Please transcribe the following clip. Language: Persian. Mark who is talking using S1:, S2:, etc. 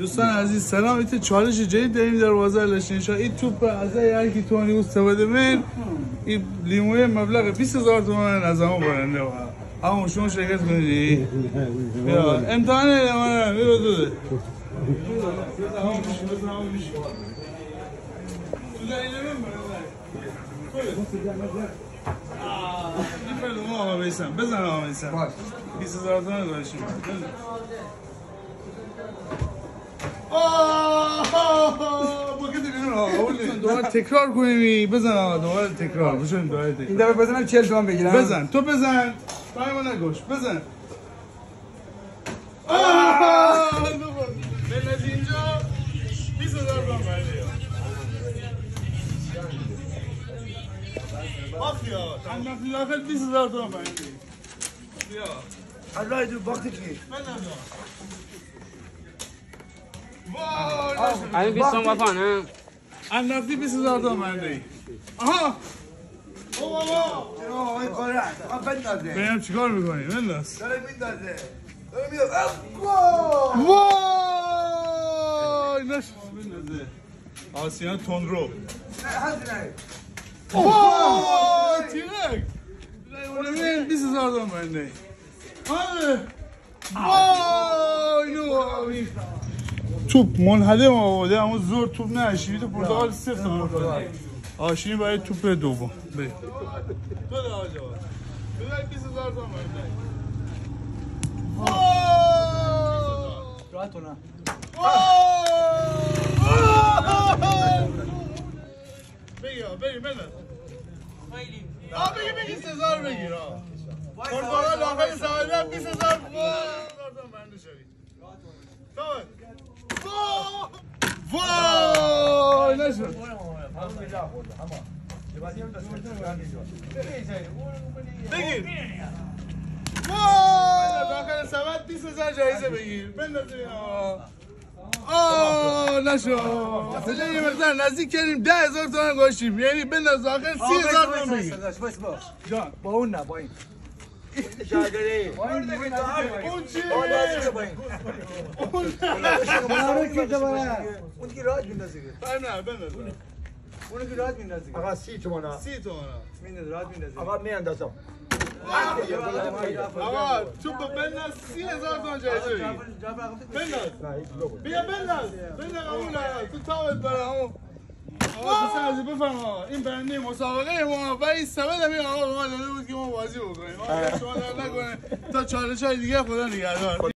S1: دوستان عزیز سلام. ایت چالش جدید داریم در بازار لشنشاه. این توپ از هر کی توانی استفاده من این لیموی مبلغ 20000 تومان از ما برنده اما شما شرکت کنید. بیا امتحان امانه بیا دو آقا بیسم بزن آقا بیسم 20000 تومان داشتیم. دوباره تکرار کنیم. بزن آقا دوباره تکرار بشیم. دوباره تکرار
S2: این دفعه بزنم 40 تومن بگیرم.
S1: بزن تو بزن پایما نگوش بزن. بلد اینجا 20000 تومان برده آخیا نفی داخل 20000 تومان برده بیا
S2: الله دو وقتی کی
S1: وای
S3: این 20 تومن بفانه
S1: نفی 20000 تومان برده. آها او بابا
S2: این کاره بندازه.
S1: ببینم چیکار میکنی. بنداز
S2: داره میندازه. داره میاد.
S1: وای نش بندازه آسیان تندرو. وای تیرک اونم 20000 تومان برده. وای نو توپ منهدم آورده اما زور توپ نه. شیرین پرتغال 0 تومان برده. آشینی برای توپ دوم. بریم تو ده آجا بذاری 20000 تومان برده.
S2: راحت کنم.
S1: بگیر بریم بلد بگیر 20000 بگیر. پرتغال آخر سوالم 20000 تومان برده شدی. وای نشد بگیر. وای داخل سبد 20000 جایزه بگیر. بندازیم نشد اصلا یه مقدار نزدیک کردیم 10000 تومان گوشیم. یعنی بنداز داخل 30000 تومان بگیر.
S2: جان با اون نه با این
S4: جاگری
S1: اون چیه؟
S4: اون که راحت میندازه.
S1: نه بنداز
S4: اون که راحت میندازه. آقا 30 تومن.
S1: 30 تومان
S4: میندازه راحت میندازه. آقا میاندازم.
S1: آقا تو بنداز 30000 تومان جایزه بگیر. بنداز بیا بنداز اون تو تاوت برام. آقا دوستان عزیز بفرما این برنده مسابقه ما و این سبد هم این آقا به ما داده بود که ما بازی بکنیم. شما در نکنه تا چالش های دیگه خدا نگهدار.